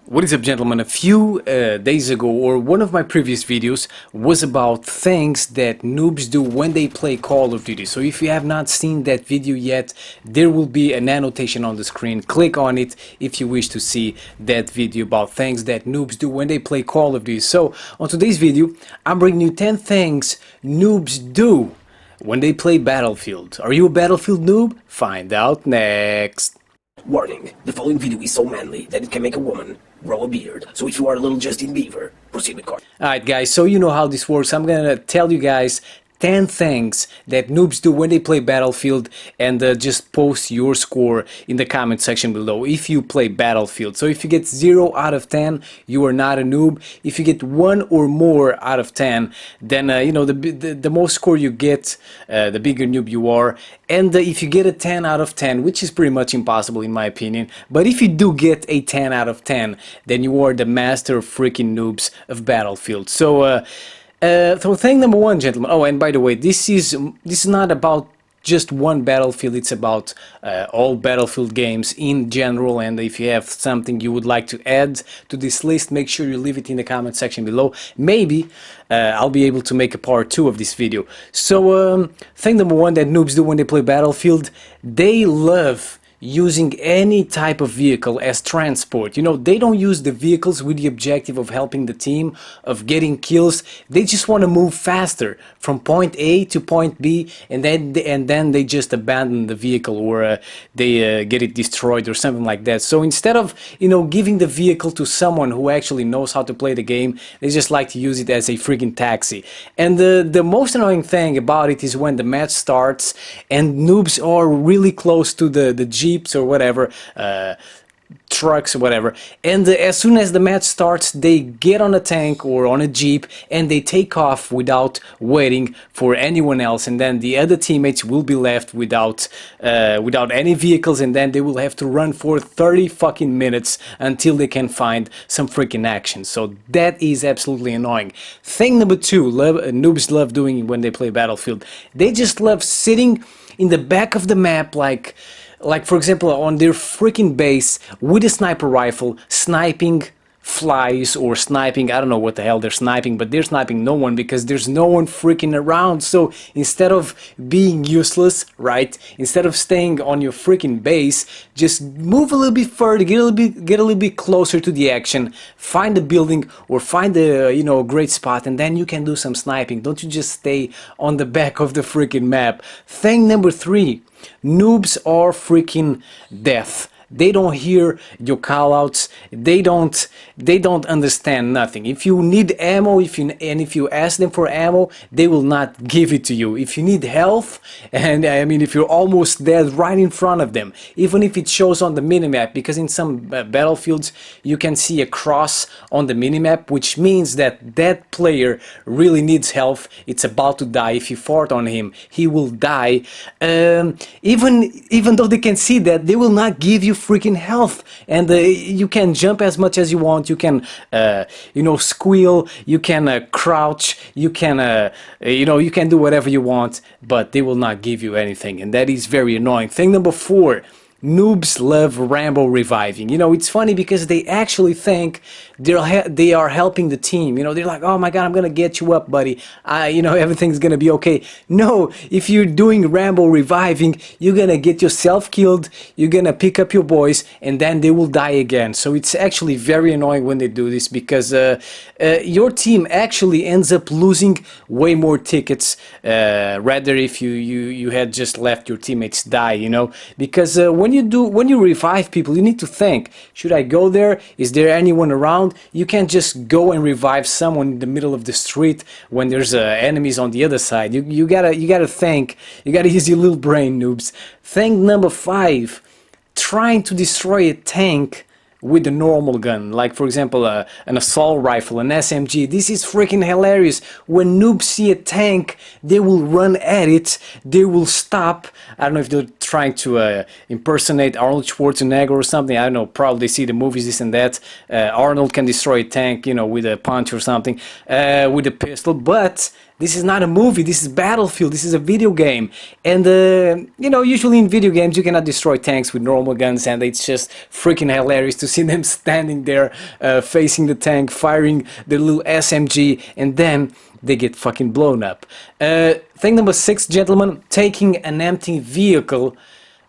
What is up, gentlemen? A few days ago, or one of my previous videos was about things that noobs do when they play Call of Duty. So if you have not seen that video yet, there will be an annotation on the screen. Click on it if you wish to see that video about things that noobs do when they play Call of Duty. So on today's video, I'm bringing you 10 things noobs do when they play Battlefield. Are you a Battlefield noob? Find out next. Warning, the following video is so manly that it can make a woman grow a beard. So if you are a little Justin Bieber, proceed with caution. Alright guys, so you know how this works. I'm gonna tell you guys 10 things that noobs do when they play Battlefield, and just post your score in the comment section below if you play Battlefield. So if you get 0 out of 10, you are not a noob. If you get 1 or more out of 10, then you know, the more score you get, the bigger noob you are. And if you get a 10 out of 10, which is pretty much impossible in my opinion, but if you do get a 10 out of 10, then you are the master of freaking noobs of Battlefield. So thing number one, gentlemen. Oh, and by the way, this is not about just one Battlefield. It's about all Battlefield games in general. And if you have something you would like to add to this list, make sure you leave it in the comment section below. Maybe I'll be able to make a part 2 of this video. So thing number one that noobs do when they play Battlefield, they love using any type of vehicle as transport. You know, they don't use the vehicles with the objective of helping the team, of getting kills. They just want to move faster from point A to point B, and then they just abandon the vehicle, or they get it destroyed or something like that. So instead of, you know, giving the vehicle to someone who actually knows how to play the game, they just like to use it as a freaking taxi. And the most annoying thing about it is when the match starts and noobs are really close to the jeeps or whatever, trucks or whatever, and as soon as the match starts, they get on a tank or on a jeep and they take off without waiting for anyone else, and then the other teammates will be left without any vehicles, and then they will have to run for 30 fucking minutes until they can find some freaking action. So that is absolutely annoying. Thing number two, noobs love doing when they play Battlefield, they just love sitting in the back of the map, like for example on their freaking base with a sniper rifle, sniping flies or sniping, I don't know what the hell they're sniping, but they're sniping no one because there's no one freaking around. So instead of being useless, right, instead of staying on your freaking base, just move a little bit further, get a little bit closer to the action, find a building or find a, you know, a great spot, and then you can do some sniping. Don't you just stay on the back of the freaking map. Thing number three, noobs are freaking deaf. They don't hear your callouts. They don't understand nothing. If you need ammo, if you ask them for ammo, they will not give it to you. If you need health, and I mean if you're almost dead right in front of them, even if it shows on the minimap, because in some battlefields you can see a cross on the minimap, which means that that player really needs health. It's about to die. If you fart on him, he will die. Even though they can see that, they will not give you freaking health, and you can jump as much as you want, you can you know, squeal, you can crouch, you can you know, you can do whatever you want, but they will not give you anything, and that is very annoying. Thing number four, noobs love Rambo reviving. You know, it's funny because they actually think they are helping the team. You know, they're like, oh my god, I'm gonna get you up, buddy, you know, everything's gonna be okay. No, if you're doing Rambo reviving, you're gonna get yourself killed, you're gonna pick up your boys, and then they will die again. So it's actually very annoying when they do this, because your team actually ends up losing way more tickets, rather if you had just left your teammates die, you know, because when you revive people, you need to think, should I go there? Is there anyone around? You can't just go and revive someone in the middle of the street when there's enemies on the other side. You gotta think, you gotta use your little brain, noobs. Thing number five, trying to destroy a tank with a normal gun, like for example an assault rifle, an SMG. This is freaking hilarious. When noobs see a tank, they will run at it, they will stop. I don't know if they're trying to impersonate Arnold Schwarzenegger or something, I don't know, probably they see the movies, this and that. Arnold can destroy a tank, you know, with a punch or something, with a pistol, but This is not a movie, this is Battlefield, this is a video game. And, you know, usually in video games you cannot destroy tanks with normal guns, and it's just freaking hilarious to see them standing there facing the tank, firing their little SMG, and then they get fucking blown up. Thing number 6, gentlemen, taking an empty vehicle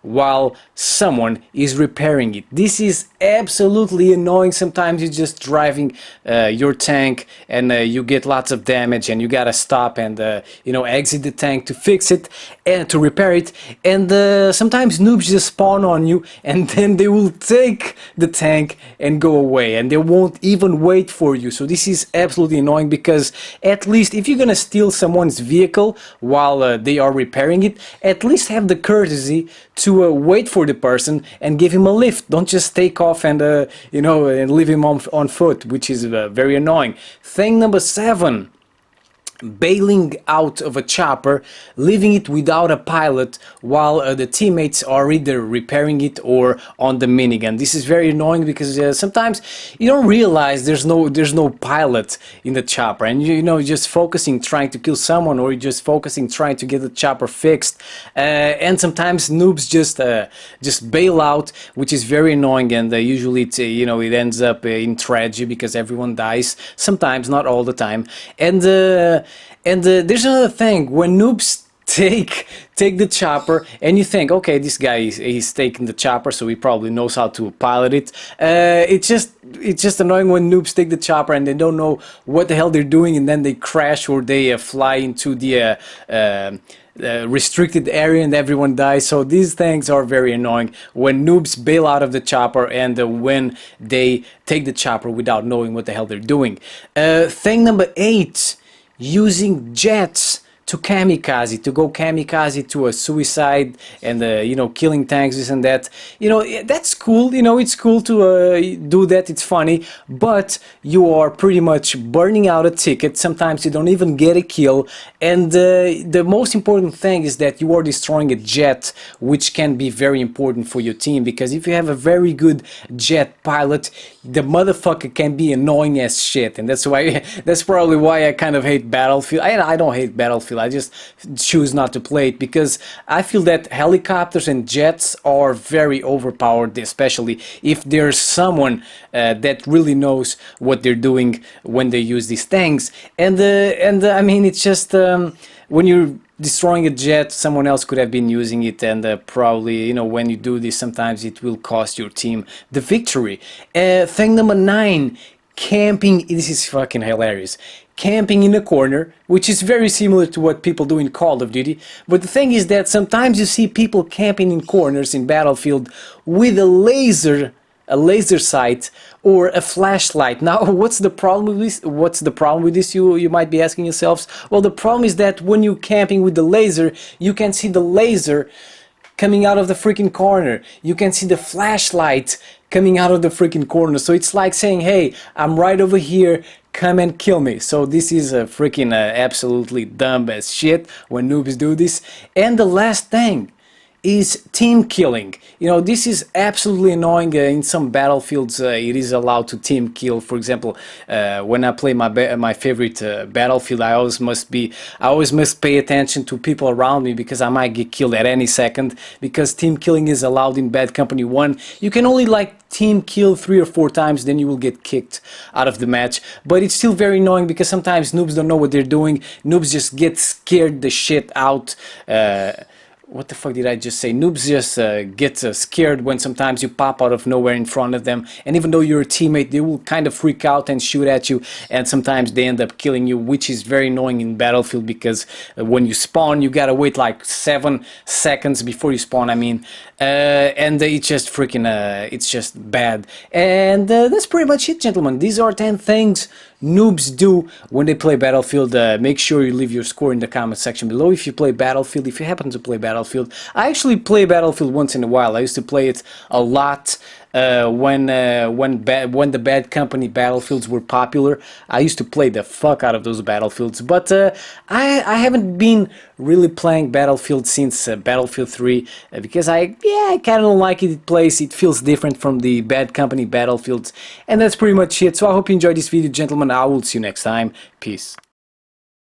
while someone is repairing it. This is absolutely annoying. Sometimes you're just driving your tank and you get lots of damage and you gotta stop and you know, exit the tank to fix it and to repair it, and sometimes noobs just spawn on you and then they will take the tank and go away and they won't even wait for you. So this is absolutely annoying, because at least if you're gonna steal someone's vehicle while they are repairing it, at least have the courtesy to wait for the person and give him a lift. Don't just take off and you know, and leave him on foot, which is very annoying. Thing number 7, bailing out of a chopper, leaving it without a pilot while the teammates are either repairing it or on the minigun. This is very annoying because sometimes you don't realize there's no pilot in the chopper, and you know, just focusing trying to kill someone, or you're just focusing trying to get the chopper fixed, and sometimes noobs just bail out, which is very annoying, and usually you know, it ends up in tragedy because everyone dies. Sometimes, not all the time. And there's another thing, when noobs take the chopper and you think, okay, this guy he's taking the chopper, so he probably knows how to pilot it. It's just annoying when noobs take the chopper and they don't know what the hell they're doing, and then they crash or they fly into the restricted area and everyone dies. So these things are very annoying when noobs bail out of the chopper and when they take the chopper without knowing what the hell they're doing. Thing number 8, using jets to kamikaze, to go kamikaze to a suicide and you know, killing tanks, this and that. You know, that's cool, you know, it's cool to do that, it's funny, but you are pretty much burning out a ticket. Sometimes you don't even get a kill, and the most important thing is that you are destroying a jet, which can be very important for your team, because if you have a very good jet pilot, the motherfucker can be annoying as shit, and that's probably why I kind of hate Battlefield. I don't hate Battlefield, I just choose not to play it, because I feel that helicopters and jets are very overpowered, especially if there's someone that really knows what they're doing when they use these things. And I mean, it's just when you're destroying a jet, someone else could have been using it, and probably, you know, when you do this, sometimes it will cost your team the victory. Thing number 9, camping. This is fucking hilarious. Camping in a corner, which is very similar to what people do in Call of Duty, but the thing is that sometimes you see people camping in corners in Battlefield with a laser sight or a flashlight. Now, what's the problem with this? What's the problem with this? You might be asking yourselves. Well, the problem is that when you're camping with the laser, you can see the laser coming out of the freaking corner. You can see the flashlight coming out of the freaking corner. So it's like saying, hey, I'm right over here, come and kill me. So this is a freaking absolutely dumb as shit when noobs do this. And the last thing is team killing. You know, this is absolutely annoying. In some battlefields it is allowed to team kill. For example, when I play my favorite Battlefield, I always must pay attention to people around me, because I might get killed at any second, because team killing is allowed in Bad Company 1. You can only like team kill 3 or 4 times, then you will get kicked out of the match. But it's still very annoying, because sometimes noobs don't know what they're doing. Noobs just get scared the shit out. What the fuck did I just say? Noobs just get scared when sometimes you pop out of nowhere in front of them, and even though you're a teammate, they will kind of freak out and shoot at you, and sometimes they end up killing you, which is very annoying in Battlefield, because when you spawn, you gotta wait like 7 seconds before you spawn, I mean, and it's just freaking, it's just bad. And that's pretty much it, gentlemen. These are 10 things noobs do when they play Battlefield. Make sure you leave your score in the comment section below if you play Battlefield, if you happen to play Battlefield. I actually play Battlefield once in a while. I used to play it a lot when the Bad Company Battlefields were popular. I used to play the fuck out of those Battlefields, but I haven't been really playing Battlefield since Battlefield 3 because I kind of don't like it. It feels different from the Bad Company Battlefields, and that's pretty much it. So I hope you enjoyed this video, gentlemen. I will see you next time. Peace.